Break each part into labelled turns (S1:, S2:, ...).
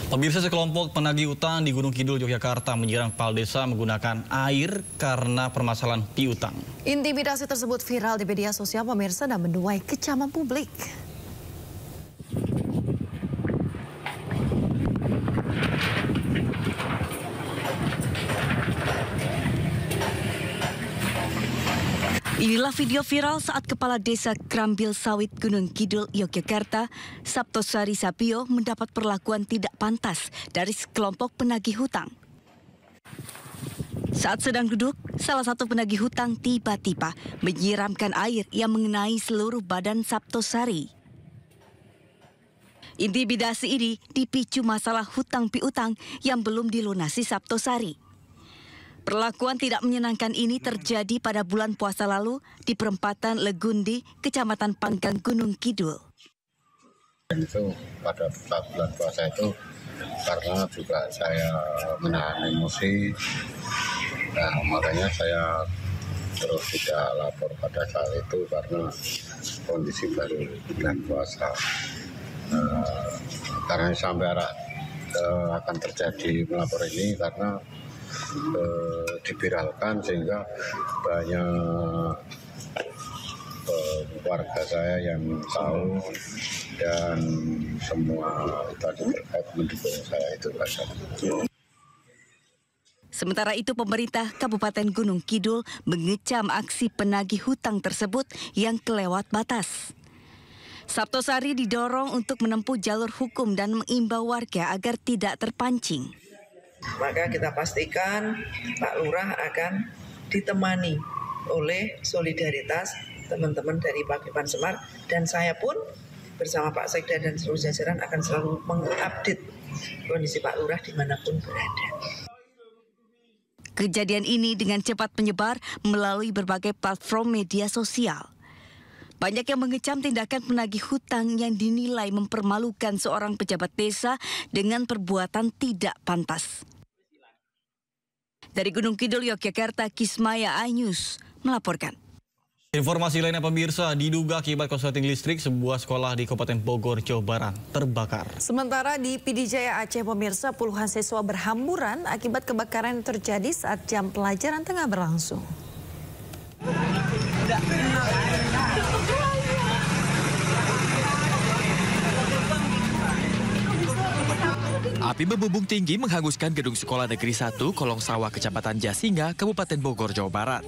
S1: Pemirsa, sekelompok penagih utang di Gunung Kidul, Yogyakarta menyerang kepala desa menggunakan air karena permasalahan piutang.
S2: Intimidasi tersebut viral di media sosial pemirsa dan menuai kecaman publik.
S3: Inilah video viral saat Kepala Desa Krambil Sawit Gunung Kidul, Yogyakarta, Saptosari Sapio mendapat perlakuan tidak pantas dari sekelompok penagih hutang. Saat sedang duduk, salah satu penagih hutang tiba-tiba menyiramkan air yang mengenai seluruh badan Saptosari. Intimidasi ini dipicu masalah hutang piutang yang belum dilunasi Saptosari. Perlakuan tidak menyenangkan ini terjadi pada bulan puasa lalu di perempatan Legundi, Kecamatan Panggang, Gunung Kidul.
S4: Itu pada saat bulan puasa itu karena juga saya menahan emosi, nah makanya saya terus tidak lapor pada saat itu karena kondisi baru bulan puasa. Karena sampai akan terjadi melapor ini karena diviralkan sehingga banyak warga saya yang tahu dan semua tadi terkait mendukung saya itu saja.
S3: Sementara itu pemerintah Kabupaten Gunung Kidul mengecam aksi penagih hutang tersebut yang kelewat batas. Saptosari didorong untuk menempuh jalur hukum dan mengimbau warga agar tidak terpancing.
S5: Maka kita pastikan Pak Lurah akan ditemani oleh solidaritas teman-teman dari Paguyuban Semar, dan saya pun bersama Pak Sekda dan seluruh jajaran akan selalu mengupdate kondisi Pak Lurah dimanapun berada.
S3: Kejadian ini dengan cepat menyebar melalui berbagai platform media sosial. Banyak yang mengecam tindakan penagih hutang yang dinilai mempermalukan seorang pejabat desa dengan perbuatan tidak pantas. Dari Gunung Kidul, Yogyakarta, Kismaya iNews melaporkan.
S1: Informasi lainnya pemirsa, diduga akibat korsleting listrik sebuah sekolah di Kabupaten Bogor, Jawa Barat terbakar.
S2: Sementara di PD Jaya Aceh pemirsa, puluhan siswa berhamburan akibat kebakaran yang terjadi saat jam pelajaran tengah berlangsung.
S6: Api membubung tinggi menghanguskan gedung sekolah negeri 1 Kolong Sawah, Kecamatan Jasinga, Kabupaten Bogor, Jawa Barat.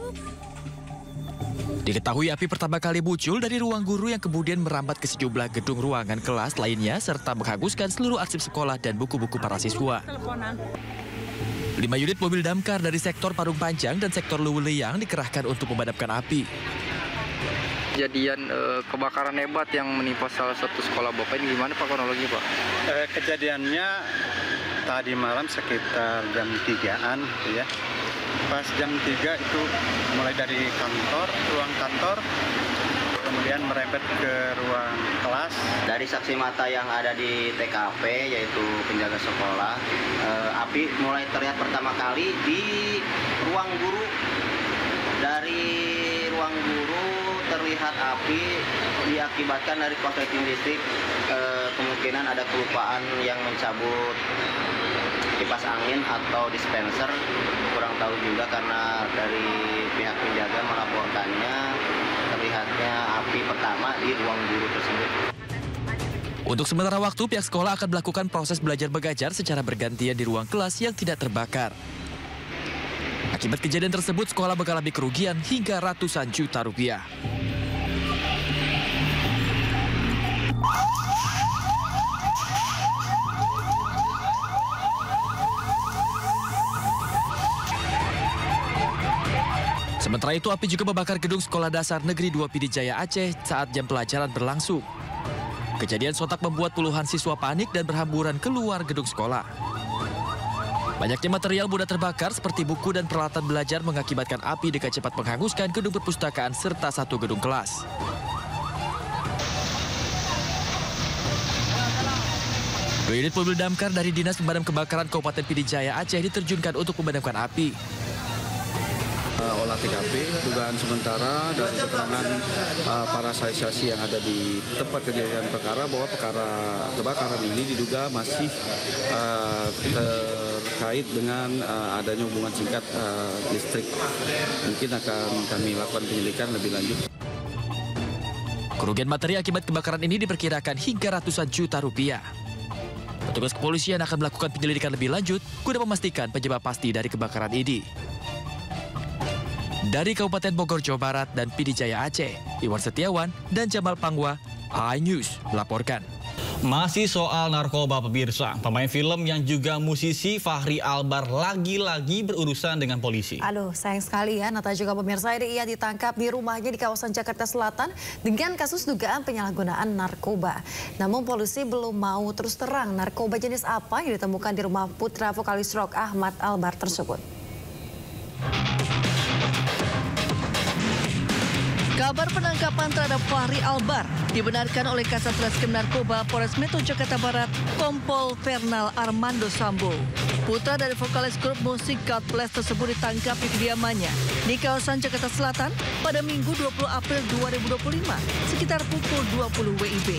S6: Diketahui api pertama kali muncul dari ruang guru yang kemudian merambat ke sejumlah gedung ruangan kelas lainnya serta menghanguskan seluruh arsip sekolah dan buku-buku para siswa. 5 unit mobil damkar dari sektor Parung Panjang dan sektor Luwuleyang dikerahkan untuk memadamkan api.
S7: Kejadian kebakaran hebat yang menimpa salah satu sekolah Bapak ini gimana Pak kronologi Pak?
S8: Kejadiannya tadi malam sekitar jam 3-an ya. Pas jam 3 itu mulai dari kantor, ruang kantor, kemudian merembet ke ruang kelas.
S9: Dari saksi mata yang ada di TKP yaitu penjaga sekolah, api mulai terlihat pertama kali di ruang guru. Dari ruang guru terlihat api diakibatkan dari korsleting listrik, kemungkinan ada kelupaan yang mencabut kipas angin atau dispenser, kurang tahu juga karena dari pihak penjaga melaporkannya terlihatnya api pertama di ruang guru tersebut.
S6: Untuk sementara waktu, pihak sekolah akan melakukan proses belajar mengajar secara bergantian di ruang kelas yang tidak terbakar. Akibat kejadian tersebut, sekolah mengalami kerugian hingga ratusan juta rupiah. Sementara itu, api juga membakar gedung Sekolah Dasar Negeri 2 PD Jaya Aceh saat jam pelajaran berlangsung. Kejadian sontak membuat puluhan siswa panik dan berhamburan keluar gedung sekolah. Banyaknya material mudah terbakar seperti buku dan peralatan belajar mengakibatkan api dengan cepat menghanguskan gedung perpustakaan serta satu gedung kelas. Dua unit mobil damkar dari Dinas Pemadam Kebakaran Kabupaten PD Jaya Aceh diterjunkan untuk memadamkan api.
S10: olah TKP, dugaan sementara dari keterangan para saksi yang ada di tempat kejadian perkara bahwa kebakaran ini diduga masih terkait dengan adanya hubungan singkat listrik. Mungkin akan kami lakukan penyelidikan lebih lanjut.
S6: Kerugian materi akibat kebakaran ini diperkirakan hingga ratusan juta rupiah. Petugas kepolisian akan melakukan penyelidikan lebih lanjut guna memastikan penyebab pasti dari kebakaran ini. Dari Kabupaten Bogor, Jawa Barat dan PD Jaya Aceh, Iwan Setiawan dan Jamal Pangwa, iNews melaporkan.
S1: Masih soal narkoba pemirsa, pemain film yang juga musisi Fachri Albar lagi-lagi berurusan dengan polisi.
S2: Aduh, sayang sekali ya, Nata juga pemirsa ini ia ditangkap di rumahnya di kawasan Jakarta Selatan dengan kasus dugaan penyalahgunaan narkoba. Namun polisi belum mau terus terang narkoba jenis apa yang ditemukan di rumah putra vokalis rock Ahmad Albar tersebut.
S11: Kabar penangkapan terhadap Fachri Albar dibenarkan oleh Kasat Reskrim Narkoba Polres Metro Jakarta Barat, Kompol Fernal Armando Sambo. Putra dari vokalis grup musik God Bless tersebut ditangkap di kediamannya di kawasan Jakarta Selatan pada Minggu 20 April 2025 sekitar pukul 20 WIB.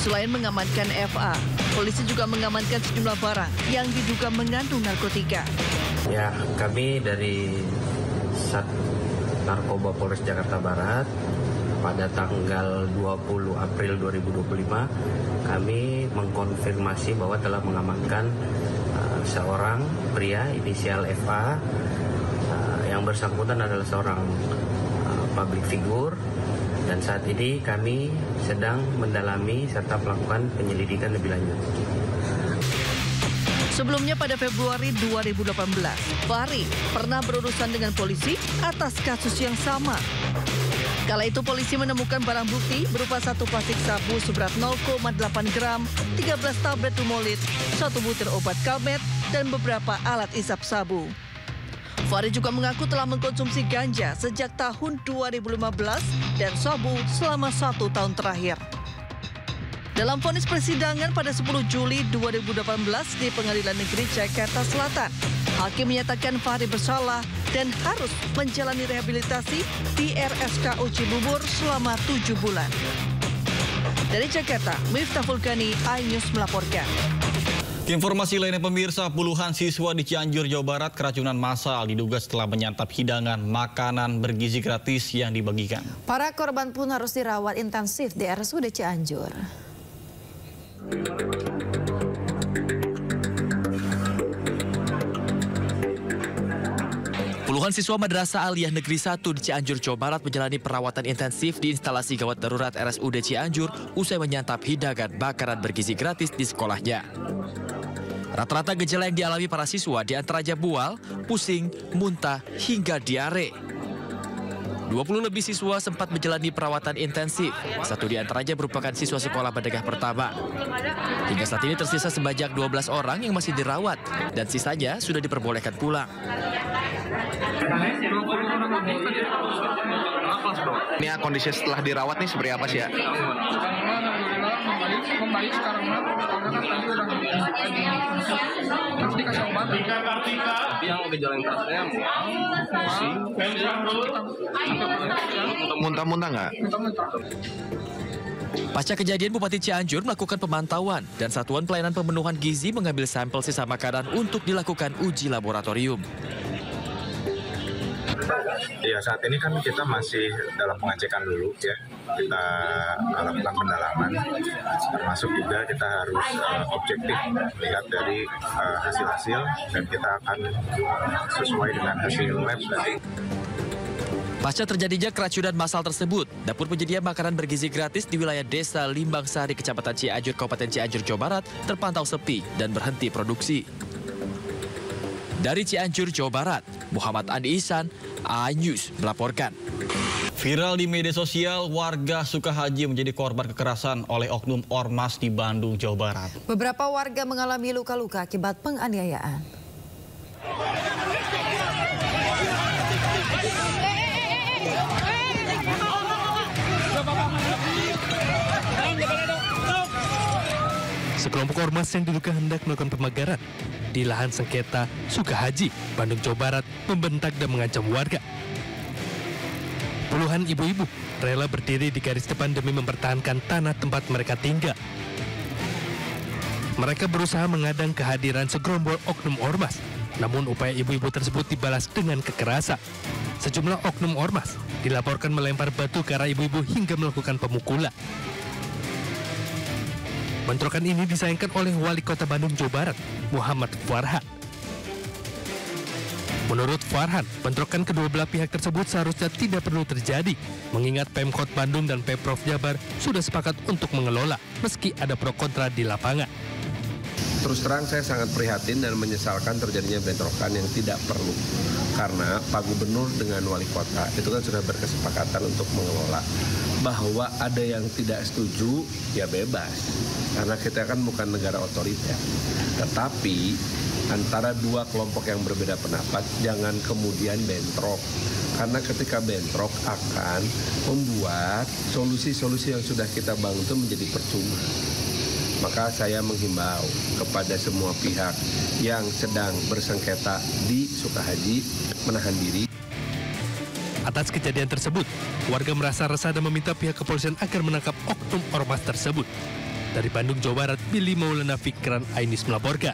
S11: Selain mengamankan FA, polisi juga mengamankan sejumlah barang yang diduga mengandung narkotika.
S12: Ya, kami dari Narkoba Polres Jakarta Barat pada tanggal 20 April 2025 kami mengkonfirmasi bahwa telah mengamankan seorang pria inisial FA yang bersangkutan adalah seorang public figure dan saat ini kami sedang mendalami serta melakukan penyelidikan lebih lanjut.
S11: Sebelumnya pada Februari 2018, Fachri pernah berurusan dengan polisi atas kasus yang sama. Kala itu polisi menemukan barang bukti berupa satu plastik sabu seberat 0,8 gram, 13 tablet Rumolit, satu butir obat Kalmet, dan beberapa alat isap sabu. Fachri juga mengaku telah mengkonsumsi ganja sejak tahun 2015 dan sabu selama 1 tahun terakhir. Dalam vonis persidangan pada 10 Juli 2018 di Pengadilan Negeri Jakarta Selatan, hakim menyatakan Fachri bersalah dan harus menjalani rehabilitasi di RSKU Cibubur selama 7 bulan. Dari Jakarta, Miftah Fulkani, iNews melaporkan.
S1: Informasi lainnya pemirsa, puluhan siswa di Cianjur, Jawa Barat keracunan massal diduga setelah menyantap hidangan makanan bergizi gratis yang dibagikan.
S2: Para korban pun harus dirawat intensif di RSUD Cianjur.
S6: Puluhan siswa Madrasah Aliyah Negeri 1 di Cianjur, Jawa Barat menjalani perawatan intensif di instalasi gawat darurat RSUD Cianjur usai menyantap hidangan makanan bergizi gratis di sekolahnya. Rata-rata gejala yang dialami para siswa diantaranya mual, pusing, muntah, hingga diare. 20 lebih siswa sempat menjalani perawatan intensif. Satu di antaranya merupakan siswa sekolah menengah pertama. Hingga saat ini tersisa sebanyak 12 orang yang masih dirawat dan sisanya sudah diperbolehkan pulang.
S13: Ini kondisi setelah dirawat nih seperti apa sih ya?
S14: Membaik sekarang terus dikasih obat. Yang gejala yang terasnya pusing,
S13: muntah-muntah nggak?
S6: Pasca kejadian, Bupati Cianjur melakukan pemantauan dan Satuan Pelayanan Pemenuhan Gizi mengambil sampel sisa makanan untuk dilakukan uji laboratorium.
S15: Ya, saat ini kan kita masih dalam pengecekan dulu ya. Kita lakukan pendalaman, termasuk juga kita harus objektif melihat dari hasil-hasil dan kita akan sesuai dengan hasil lab nanti.
S6: Pasca terjadinya keracunan massal tersebut, dapur penyedia makanan bergizi gratis di wilayah Desa Limbang Sari, Kecamatan Cianjur, Kabupaten Cianjur, Jawa Barat terpantau sepi dan berhenti produksi. Dari Cianjur, Jawa Barat, Muhammad Andi Ihsan, iNews melaporkan.
S1: Viral di media sosial, warga Sukahaji menjadi korban kekerasan oleh oknum ormas di Bandung, Jawa Barat.
S2: Beberapa warga mengalami luka-luka akibat penganiayaan.
S16: Sekelompok ormas yang diduga hendak melakukan pemagaran di lahan sengketa Sukahaji, Bandung, Jawa Barat, membentak dan mengancam warga. Puluhan ibu-ibu rela berdiri di garis depan demi mempertahankan tanah tempat mereka tinggal. Mereka berusaha mengadang kehadiran segerombol oknum ormas, namun upaya ibu-ibu tersebut dibalas dengan kekerasan. Sejumlah oknum ormas dilaporkan melempar batu ke arah ibu-ibu hingga melakukan pemukulan. Bentrokan ini disayangkan oleh Wali Kota Bandung, Jawa Barat, Muhammad Farhan. Menurut Farhan, bentrokan kedua belah pihak tersebut seharusnya tidak perlu terjadi, mengingat Pemkot Bandung dan Pemprov Jabar sudah sepakat untuk mengelola, meski ada pro kontra di lapangan.
S17: Terus terang saya sangat prihatin dan menyesalkan terjadinya bentrokan yang tidak perlu. Karena Pak Gubernur dengan Wali Kota itu kan sudah berkesepakatan untuk mengelola. Bahwa ada yang tidak setuju, ya bebas. Karena kita kan bukan negara otoriter. Tetapi antara dua kelompok yang berbeda pendapat, jangan kemudian bentrok. Karena ketika bentrok akan membuat solusi-solusi yang sudah kita bangun itu menjadi percuma. Maka saya menghimbau kepada semua pihak yang sedang bersengketa di Sukahaji menahan diri.
S16: Atas kejadian tersebut, warga merasa resah dan meminta pihak kepolisian agar menangkap oknum ormas tersebut. Dari Bandung, Jawa Barat, Billy Maulana Fikran Ainis melaporkan.